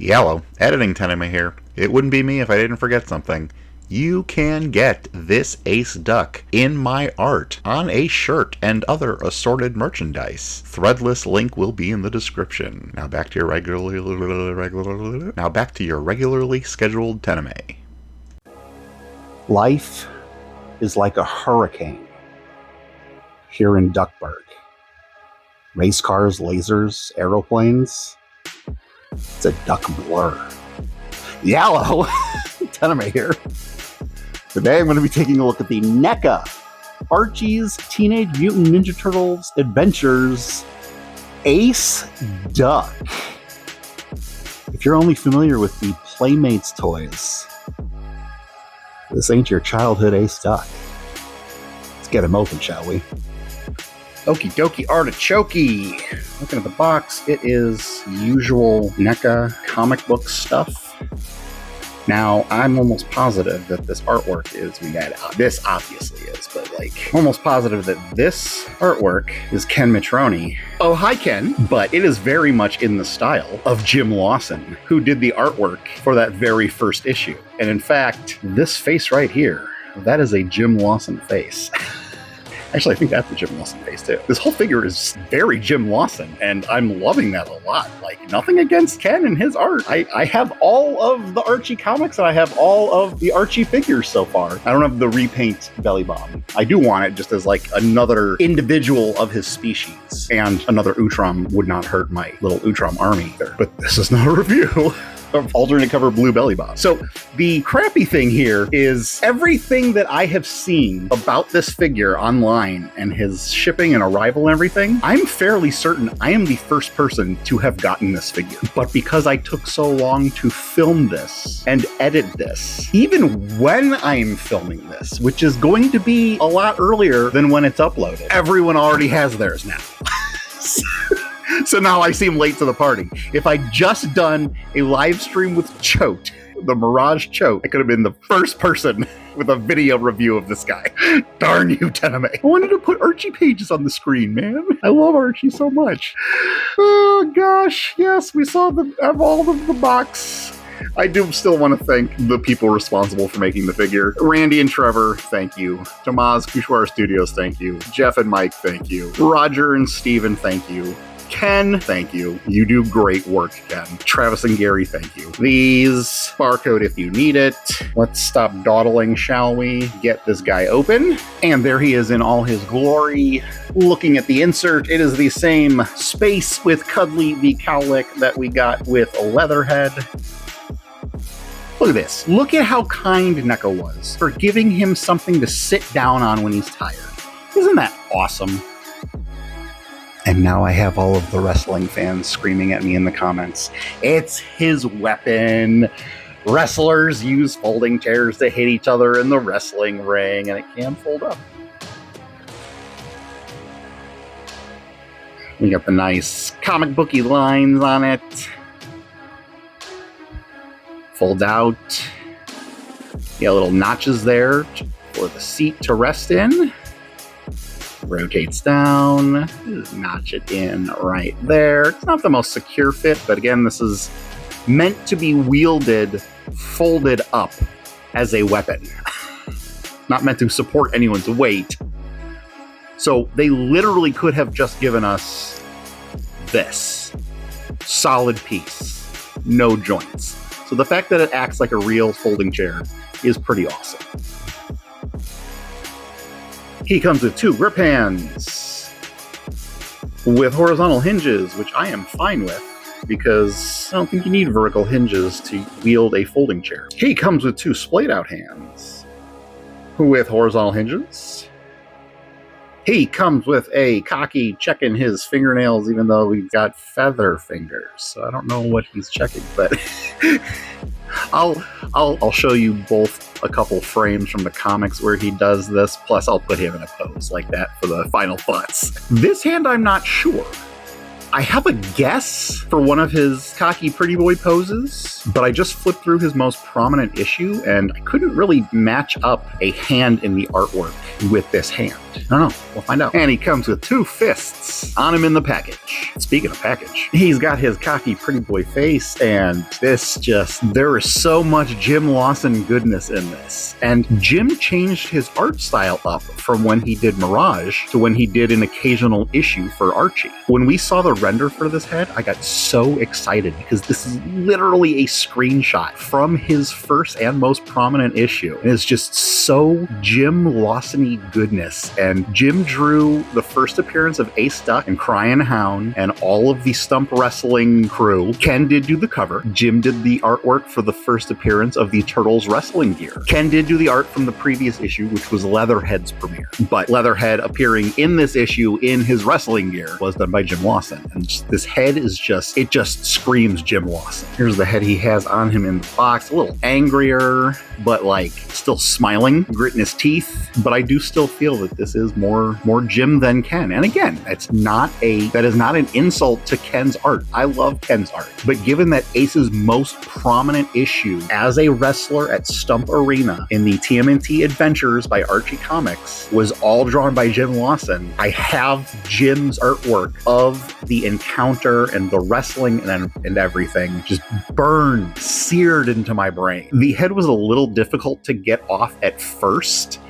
Yellow, editing TENIME here. It wouldn't be me if I didn't forget something. You can get this ace duck in my art on a shirt and other assorted merchandise. Threadless link will be in the description. Now back to your regularly scheduled TENIME. Life is like a hurricane here in Duckburg. Race cars, lasers, aeroplanes. It's a duck blur. Yellow, TENIME here. Today I'm going to be taking a look at the NECA Archie's Teenage Mutant Ninja Turtles Adventures Ace Duck. If you're only familiar with the Playmates toys, this ain't your childhood Ace Duck. Let's get him open, shall we? Okie dokie artichoke. Looking at the box, it is usual NECA comic book stuff. Now, I'm almost positive that this artwork is this obviously is, but almost positive that this artwork is Ken Mitroni. Oh, hi Ken, but it is very much in the style of Jim Lawson, who did the artwork for that very first issue. And in fact, this face right here, that is a Jim Lawson face. Actually, I think that's a Jim Lawson face, too. This whole figure is very Jim Lawson, and I'm loving that a lot. Nothing against Ken and his art. I have all of the Archie comics, and I have all of the Archie figures so far. I don't have the repaint belly bomb. I do want it just as, another individual of his species. And another Utrom would not hurt my little Utrom army either. But this is not a review of alternate cover blue belly bomb. So the crappy thing here is everything that I have seen about this figure online and his shipping and arrival and everything, I'm fairly certain I am the first person to have gotten this figure. But because I took so long to film this and edit this, even when I'm filming this, which is going to be a lot earlier than when it's uploaded, everyone already has theirs now. So now I seem late to the party. If I'd just done a live stream with Choate, the Mirage Choate, I could have been the first person with a video review of this guy. Darn you, TENIME. I wanted to put Archie pages on the screen, man. I love Archie so much. Oh, gosh. Yes, we saw all of the box. I do still want to thank the people responsible for making the figure. Randy and Trevor, thank you. Tamaz, NECA Studios, thank you. Jeff and Mike, thank you. Roger and Steven, thank you. Ken, thank you. You do great work, Ken. Travis and Gary, thank you. These, barcode if you need it. Let's stop dawdling, shall we? Get this guy open. And there he is in all his glory. Looking at the insert, it is the same Space with Cuddly the Cowlick that we got with Leatherhead. Look at this. Look at how kind NECA was for giving him something to sit down on when he's tired. Isn't that awesome? And now I have all of the wrestling fans screaming at me in the comments. It's his weapon. Wrestlers use folding chairs to hit each other in the wrestling ring, and it can fold up. We got the nice comic booky lines on it. Fold out. You got little notches there for the seat to rest in. Rotates down, notch it in right there. It's not the most secure fit, but again, this is meant to be wielded, folded up as a weapon. Not meant to support anyone's weight. So they literally could have just given us this solid piece, no joints. So the fact that it acts like a real folding chair is pretty awesome. He comes with 2 grip hands with horizontal hinges, which I am fine with because I don't think you need vertical hinges to wield a folding chair. He comes with 2 splayed out hands with horizontal hinges. He comes with a cocky checking his fingernails, even though he's got feather fingers. So I don't know what he's checking, but I'll show you both a couple frames from the comics where he does this, plus I'll put him in a pose like that for the final thoughts. This hand I'm not sure. I have a guess for one of his cocky pretty boy poses, but I just flipped through his most prominent issue and I couldn't really match up a hand in the artwork with this hand. I don't know. We'll find out. And he comes with 2 fists on him in the package. Speaking of package, he's got his cocky pretty boy face, and there is so much Jim Lawson goodness in this. And Jim changed his art style up from when he did Mirage to when he did an occasional issue for Archie. When we saw the render for this head, I got so excited because this is literally a screenshot from his first and most prominent issue. And it's just so Jim Lawson-y goodness. And Jim drew the first appearance of Ace Duck and Crying Hound and all of the Stump wrestling crew. Ken did do the cover. Jim did the artwork for the first appearance of the Turtles wrestling gear. Ken did do the art from the previous issue, which was Leatherhead's premiere. But Leatherhead appearing in this issue in his wrestling gear was done by Jim Lawson. And this head is it just screams Jim Lawson. Here's the head he has on him in the box. A little angrier, but like still smiling, gritting his teeth. But I do still feel that this is more Jim than Ken. And again, that is not an insult to Ken's art. I love Ken's art. But given that Ace's most prominent issue as a wrestler at Stump Arena in the TMNT Adventures by Archie Comics was all drawn by Jim Lawson, I have Jim's artwork of the encounter and the wrestling and everything just burned, seared into my brain. The head was a little difficult to get off at first,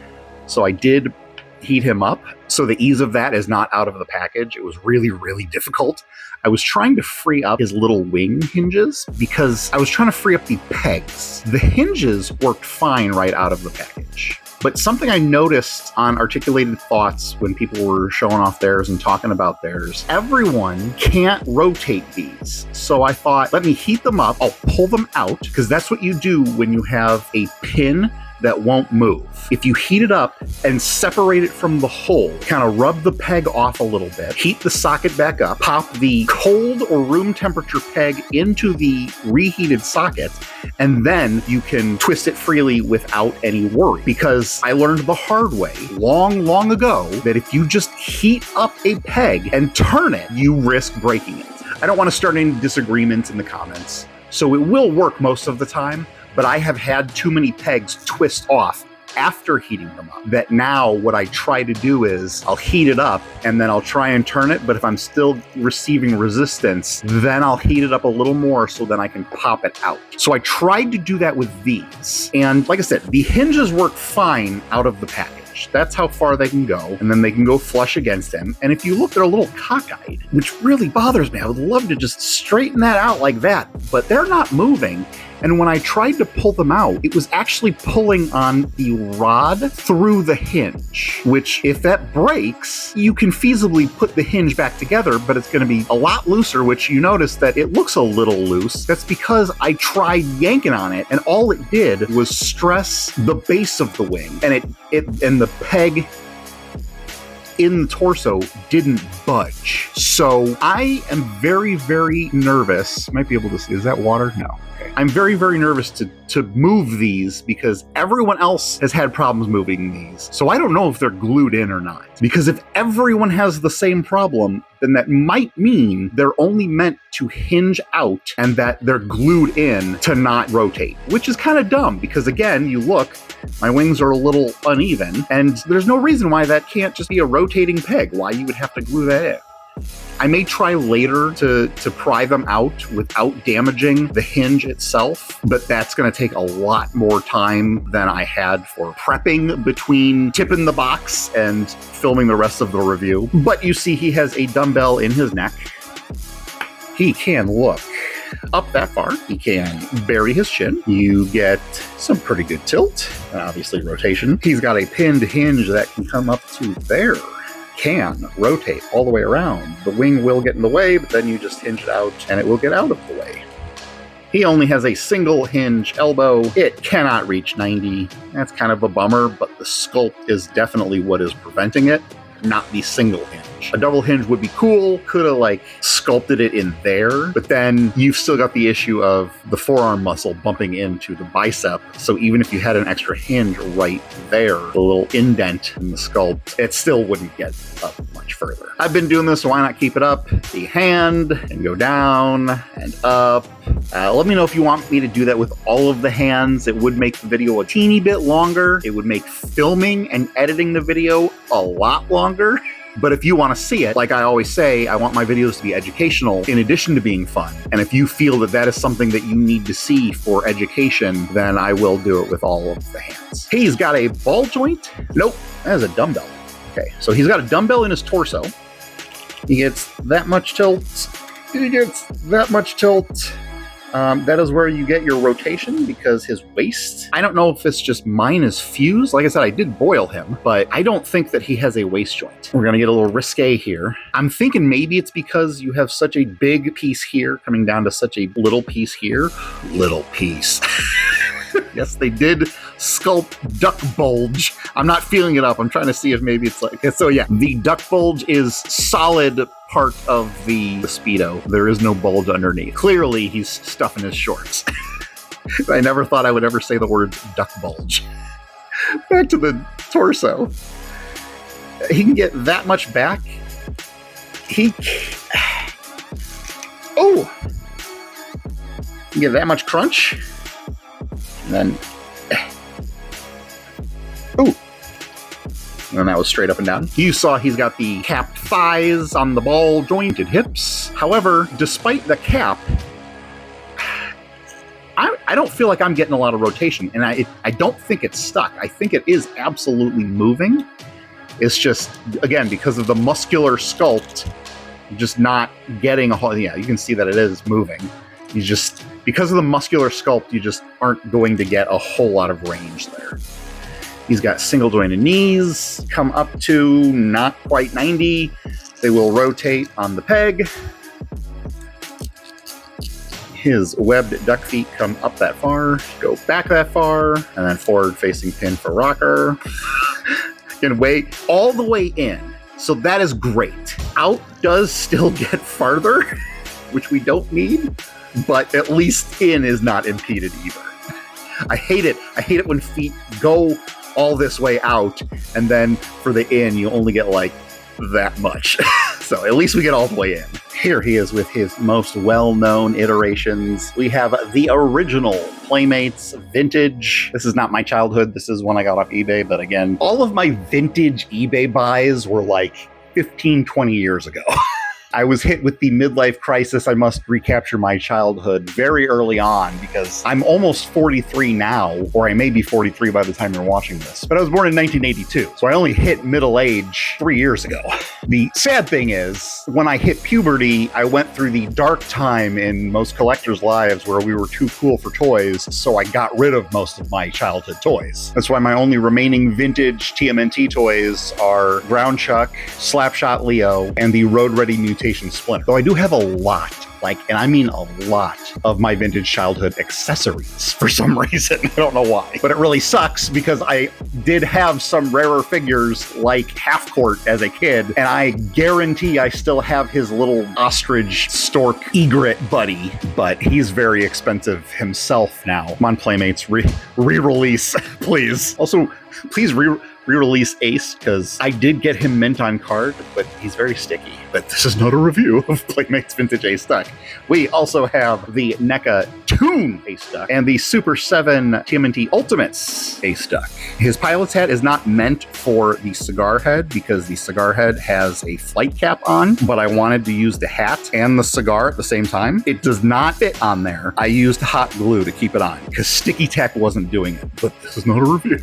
so I did heat him up. So the ease of that is not out of the package. It was really, really difficult. I was trying to free up his little wing hinges because I was trying to free up the pegs. The hinges worked fine right out of the package. But something I noticed on Articulated Thoughts when people were showing off theirs and talking about theirs, everyone can't rotate these. So I thought, let me heat them up. I'll pull them out because that's what you do when you have a pin that won't move. If you heat it up and separate it from the hole, kind of rub the peg off a little bit, heat the socket back up, pop the cold or room temperature peg into the reheated socket, and then you can twist it freely without any worry. Because I learned the hard way long ago that if you just heat up a peg and turn it, you risk breaking it. I don't want to start any disagreements in the comments, so it will work most of the time, but I have had too many pegs twist off after heating them up that now what I try to do is I'll heat it up and then I'll try and turn it, but if I'm still receiving resistance, then I'll heat it up a little more so then I can pop it out. So I tried to do that with these. And like I said, the hinges work fine out of the package. That's how far they can go, and then they can go flush against him. And if you look, they're a little cockeyed, which really bothers me. I would love to just straighten that out like that, but they're not moving. And when I tried to pull them out, it was actually pulling on the rod through the hinge, which if that breaks, you can feasibly put the hinge back together, but it's going to be a lot looser, which you notice that it looks a little loose. That's because I tried yanking on it, and all it did was stress the base of the wing, and the peg in the torso didn't budge. So I am very, very nervous. Might be able to see, is that water? No. Okay. I'm very, very nervous to move these because everyone else has had problems moving these. So I don't know if they're glued in or not. Because if everyone has the same problem, then that might mean they're only meant to hinge out and that they're glued in to not rotate, which is kind of dumb because again, you look, my wings are a little uneven and there's no reason why that can't just be a rotating peg, why you would have to glue that in. I may try later to pry them out without damaging the hinge itself, but that's going to take a lot more time than I had for prepping between tipping the box and filming the rest of the review. But you see he has a dumbbell in his neck. He can look up that far. He can bury his chin. You get some pretty good tilt, and obviously rotation. He's got a pinned hinge that can come up to there. Can rotate all the way around. The wing will get in the way, but then you just hinge it out and it will get out of the way. He only has a single hinge elbow. It cannot reach 90. That's kind of a bummer, but the sculpt is definitely what is preventing it, not the single hinge. A double hinge would be cool. Could have like sculpted it in there, but then you've still got the issue of the forearm muscle bumping into the bicep. So even if you had an extra hinge right there, the little indent in the sculpt, it still wouldn't get up much much further. I've been doing this, so why not keep it up? The hand, and go down, and up. Let me know if you want me to do that with all of the hands. It would make the video a teeny bit longer. It would make filming and editing the video a lot longer. But if you want to see it, like I always say, I want my videos to be educational in addition to being fun. And if you feel that that is something that you need to see for education, then I will do it with all of the hands. He's got a ball joint. Nope, that is a dumbbell. Okay, so he's got a dumbbell in his torso. He gets that much tilt. He gets that much tilt. That is where you get your rotation because his waist, I don't know if it's just mine is fused. Like I said, I did boil him, but I don't think that he has a waist joint. We're going to get a little risque here. I'm thinking maybe it's because you have such a big piece here coming down to such a little piece here. Little piece. Yes, they did sculpt duck bulge. I'm not feeling it up. I'm trying to see if maybe it's like, so yeah, the duck bulge is solid part of the Speedo. There is no bulge underneath. Clearly, he's stuffing his shorts. I never thought I would ever say the word duck bulge. Back to the torso. He can get that much back. Oh! He can get that much crunch. And then, ooh. And then that was straight up and down. You saw he's got the capped thighs on the ball jointed hips. However, despite the cap, I don't feel like I'm getting a lot of rotation. And I don't think it's stuck. I think it is absolutely moving. It's just, again, because of the muscular sculpt, just not getting a whole, yeah, you can see that it is moving. You just, because of the muscular sculpt, you just aren't going to get a whole lot of range there. He's got single jointed knees, come up to not quite 90. They will rotate on the peg. His webbed duck feet come up that far, go back that far, and then forward facing pin for rocker. And wait all the way in. So that is great. Out does still get farther, which we don't need. But at least in is not impeded either. I hate it. I hate it when feet go all this way out, and then for the in, you only get like that much. So at least we get all the way in. Here he is with his most well-known iterations. We have the original Playmates Vintage. This is not my childhood. This is one I got off eBay. But again, all of my vintage eBay buys were like 15, 20 years ago. I was hit with the midlife crisis. I must recapture my childhood very early on because I'm almost 43 now, or I may be 43 by the time you're watching this. But I was born in 1982, so I only hit middle age 3 years ago. The sad thing is, when I hit puberty, I went through the dark time in most collectors' lives where we were too cool for toys, so I got rid of most of my childhood toys. That's why my only remaining vintage TMNT toys are Ground Chuck, Slapshot Leo, and the Road Ready Mutation Splinter. Though I do have a lot, and I mean a lot, of my vintage childhood accessories for some reason. I don't know why. But it really sucks because I did have some rarer figures like Half Court as a kid, and I guarantee I still have his little ostrich stork egret buddy, but he's very expensive himself now. Come on, Playmates, re-release, please. Also, please re-release Ace, because I did get him mint on card, but he's very sticky. But this is not a review of Playmates Vintage Ace Duck. We also have the NECA Toon Ace Duck and the Super 7 TMNT Ultimates Ace Duck. His pilot's hat is not meant for the cigar head because the cigar head has a flight cap on, but I wanted to use the hat and the cigar at the same time. It does not fit on there. I used hot glue to keep it on because Sticky Tack wasn't doing it, but this is not a review.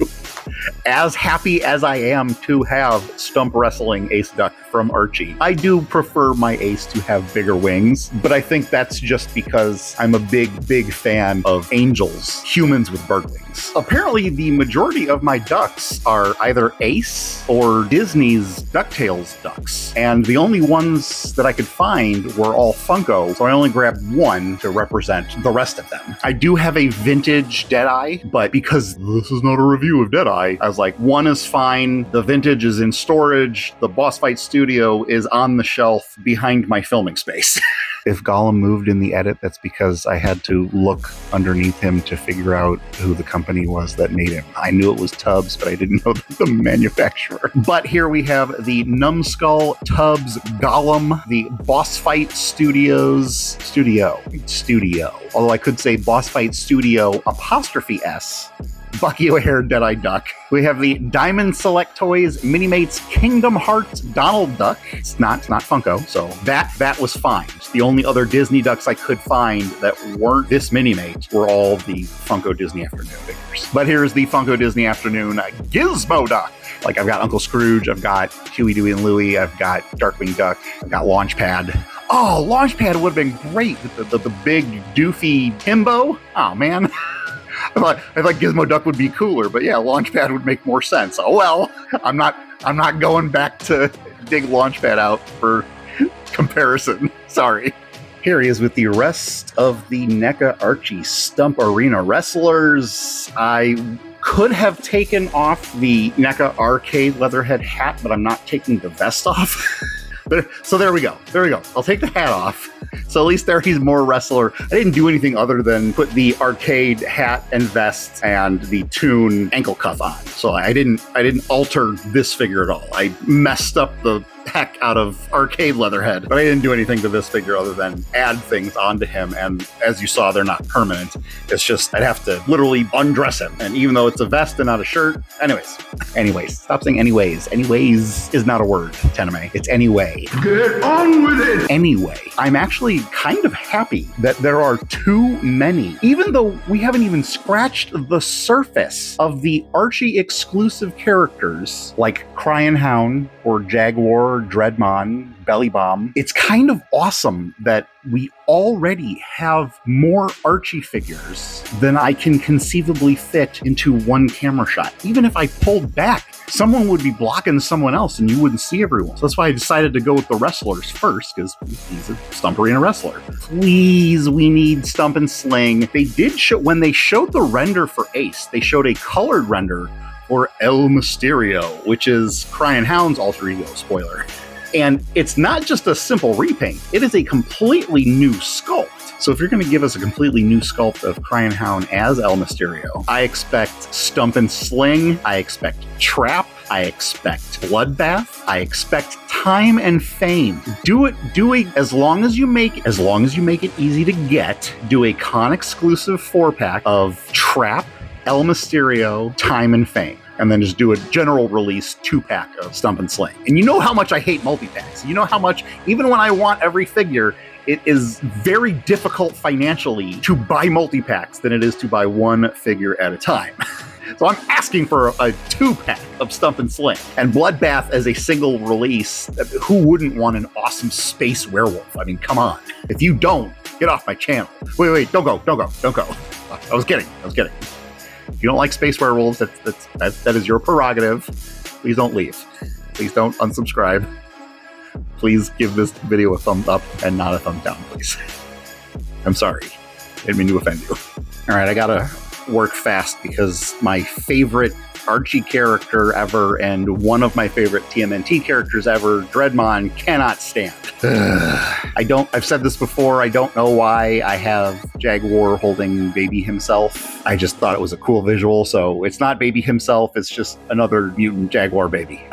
As happy as I am to have Stump Wrestling Ace Duck from Archie, I do prefer my Ace to have bigger wings, but I think that's just because I'm a big fan of angels, humans with bird wings. Apparently, the majority of my ducks are either Ace or Disney's DuckTales ducks, and the only ones that I could find were all Funko, so I only grabbed one to represent the rest of them. I do have a vintage Deadeye, but because this is not a review of Deadeye, I was like, one is fine, the vintage is in storage, the Boss Fight Studio is on the shelf behind my filming space. if Gollum moved in the edit, that's because I had to look underneath him to figure out who the company was that made him. I knew it was Tubbs, but I didn't know the manufacturer. But here we have the Numbskull Tubbs Gollum, the Boss Fight Studios Studio. Although I could say Boss Fight Studio *S. Bucky O'Hare Deadeye Duck. We have the Diamond Select Toys Minimates Kingdom Hearts Donald Duck. It's not Funko, so that was fine. The only other Disney ducks I could find that weren't this Minimate were all the Funko Disney Afternoon figures. But here's the Funko Disney Afternoon Gizmo Duck. Like, I've got Uncle Scrooge, I've got Huey, Dewey, and Louie, I've got Darkwing Duck, I've got Launchpad. Oh, Launchpad would have been great with the big doofy himbo. Oh, man. I thought Gizmo Duck would be cooler, but yeah, Launchpad would make more sense. Oh well, I'm not going back to dig Launchpad out for comparison. Sorry. Here he is with the rest of the NECA Archie Stump Arena wrestlers. I could have taken off the NECA Arcade Leatherhead hat, but I'm not taking the vest off. So there we go. I'll take the hat off. So at least there he's more wrestler. I didn't do anything other than put the arcade hat and vest and the Toon ankle cuff on. So I didn't alter this figure at all. I messed up the heck out of arcade Leatherhead, but I didn't do anything to this figure other than add things onto him. And as you saw, they're not permanent. It's just I'd have to literally undress him. And even though it's a vest and not a shirt, anyways, stop saying anyways. Anyways is not a word, TENIME. It's anyway. Get on with it! Anyway, I'm actually kind of happy that there are too many, even though we haven't even scratched the surface of the Archie exclusive characters like Crying Hound or Jaguar, Dreadmon, Belly Bomb. It's kind of awesome that we already have more Archie figures than I can conceivably fit into one camera shot. Even if I pulled back, someone would be blocking someone else and you wouldn't see everyone. So that's why I decided to go with the wrestlers first, because he's a Stump Arena wrestler. Please, we need Stump and Sling. They did show, when they showed the render for Ace, they showed a colored render for El Mysterio, which is Crying Hound's alter ego, spoiler. And it's not just a simple repaint, it is a completely new sculpt. So if you're going to give us a completely new sculpt of Crying Hound as El Mysterio, I expect Stump and Sling, I expect Trap, I expect Bloodbath, I expect Time and Fame. Do it as long as you make it easy to get. Do a con exclusive 4-pack of Trap, El Mysterio, Time and Fame. And then just do a general release 2-pack of Stump and Sling. And you know how much I hate multi-packs. You know how much, even when I want every figure, it is very difficult financially to buy multi-packs than it is to buy one figure at a time. So I'm asking for a 2-pack of Stump and Sling. And Bloodbath as a single release, who wouldn't want an awesome space werewolf? I mean, come on. If you don't, get off my channel. Wait, don't go. I was kidding. If you don't like space werewolves, that is your prerogative. Please don't leave. Please don't unsubscribe. Please give this video a thumbs up and not a thumbs down, please. I'm sorry. I didn't mean to offend you. All right, I gotta work fast because my favorite Archie character ever and one of my favorite TMNT characters ever, Dreadmon, cannot stand. I've said this before, I don't know why I have Jaguar holding baby himself. I just thought it was a cool visual, so it's not baby himself, it's just another mutant Jaguar baby.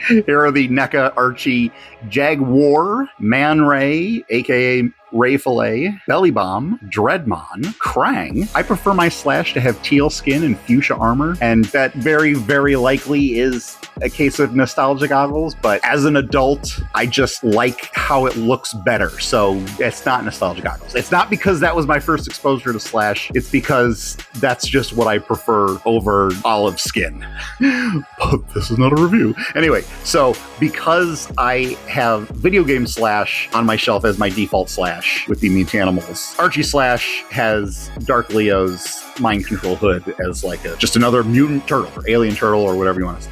Here are the NECA Archie Jaguar, Man Ray, aka Ray Fillet, Belly Bomb, Dreadmon, Krang. I prefer my Slash to have teal skin and fuchsia armor, and that very, very likely is a case of nostalgia goggles, but as an adult, I just like how it looks better, so it's not nostalgia goggles. It's not because that was my first exposure to Slash, it's because that's just what I prefer over olive skin. But this is not a review. Anyway, so because I have video game Slash on my shelf as my default Slash with the Mutanimals, Archie Slash has Dark Leo's mind control hood as like just another mutant turtle or alien turtle or whatever you want to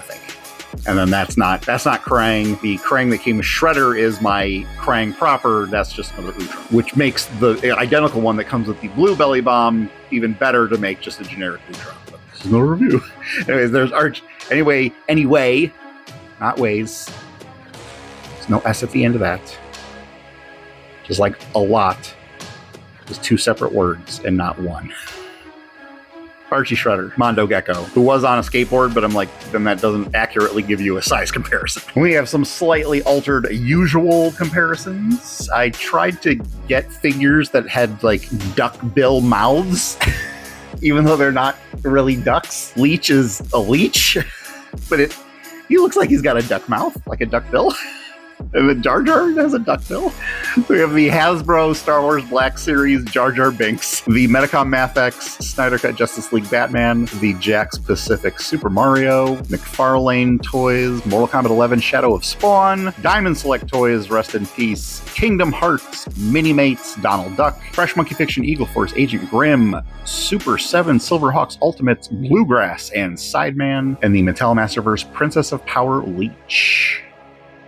think. And then that's not Krang. The Krang that came with Shredder is my Krang proper. That's just another Ultron, which makes the identical one that comes with the blue Belly Bomb even better to make just a generic Ultron. But this is no review. Anyways, there's Arch. Anyway, not ways. There's no S at the end of that. Just like a lot is two separate words and not one. Archie Shredder, Mondo Gecko, who was on a skateboard, but I'm like, then that doesn't accurately give you a size comparison. We have some slightly altered usual comparisons. I tried to get figures that had like duck bill mouths, even though they're not really ducks. Leech is a leech, but he looks like he's got a duck mouth, like a duck bill. And the Jar Jar has a duck bill. So we have the Hasbro Star Wars Black Series Jar Jar Binks, the Medicom Math-X Snyder Cut Justice League Batman, the Jakks Pacific Super Mario, McFarlane Toys, Mortal Kombat 11 Shadow of Spawn, Diamond Select Toys Rest in Peace, Kingdom Hearts Mini-Mates Donald Duck, Fresh Monkey Fiction Eagle Force Agent Grimm, Super 7 Silverhawks Ultimates Bluegrass and Sideman, and the Mattel Masterverse Princess of Power Leech.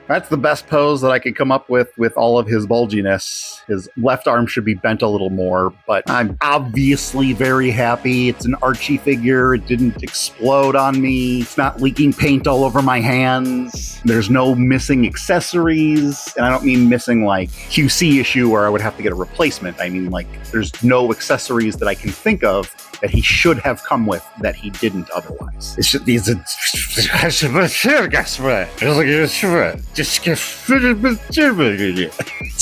That's the best pose that I could come up with all of his bulginess. His left arm should be bent a little more, but I'm obviously very happy. It's an Archie figure. It didn't explode on me. It's not leaking paint all over my hands. There's no missing accessories. And I don't mean missing like QC issue where I would have to get a replacement. I mean like there's no accessories that I can think of that he should have come with that he didn't otherwise. It's just these. It's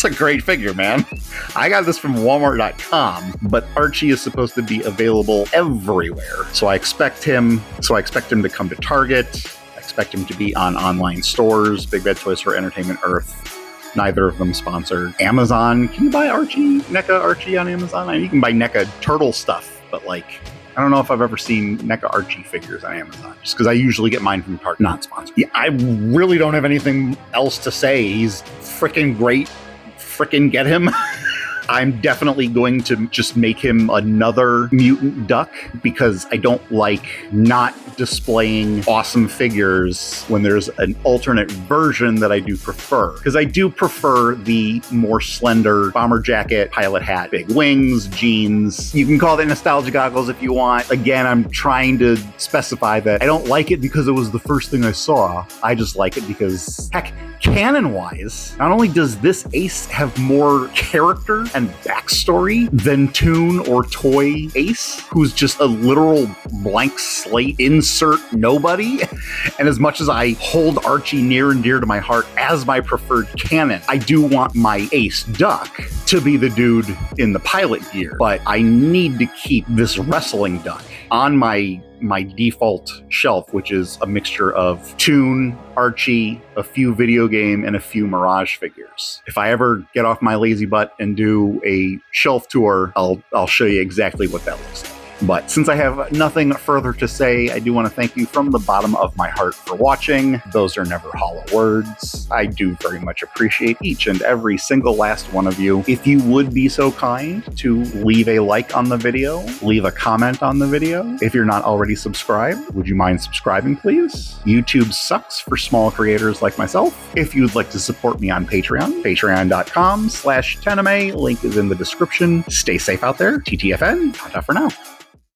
a great figure, man. I got this from Walmart.com, but Archie is supposed to be available everywhere. So I expect him to come to Target. I expect him to be on online stores, Big Bad Toys for Entertainment Earth. Neither of them sponsored. Amazon. Can you buy NECA Archie on Amazon? I mean, you can buy NECA turtle stuff, but like, I don't know if I've ever seen NECA Archie figures on Amazon, just because I usually get mine from Target, not sponsored. Yeah, I really don't have anything else to say. He's freaking great. Freaking get him. I'm definitely going to just make him another mutant duck because I don't like not displaying awesome figures when there's an alternate version that I do prefer. Because I do prefer the more slender bomber jacket, pilot hat, big wings, jeans. You can call it nostalgia goggles if you want. Again, I'm trying to specify that I don't like it because it was the first thing I saw. I just like it because, heck, canon-wise, not only does this Ace have more character and backstory than Toon or Toy Ace, who's just a literal blank slate insert nobody. And as much as I hold Archie near and dear to my heart as my preferred canon, I do want my Ace Duck to be the dude in the pilot gear. But I need to keep this wrestling duck on my default shelf, which is a mixture of Toon, Archie, a few video game, and a few Mirage figures. If I ever get off my lazy butt and do a shelf tour, I'll show you exactly what that looks like. But since I have nothing further to say, I do want to thank you from the bottom of my heart for watching. Those are never hollow words. I do very much appreciate each and every single last one of you. If you would be so kind to leave a like on the video, leave a comment on the video. If you're not already subscribed, would you mind subscribing, please? YouTube sucks for small creators like myself. If you'd like to support me on Patreon, patreon.com/TENIME. Link is in the description. Stay safe out there. TTFN. Ta-ta for now.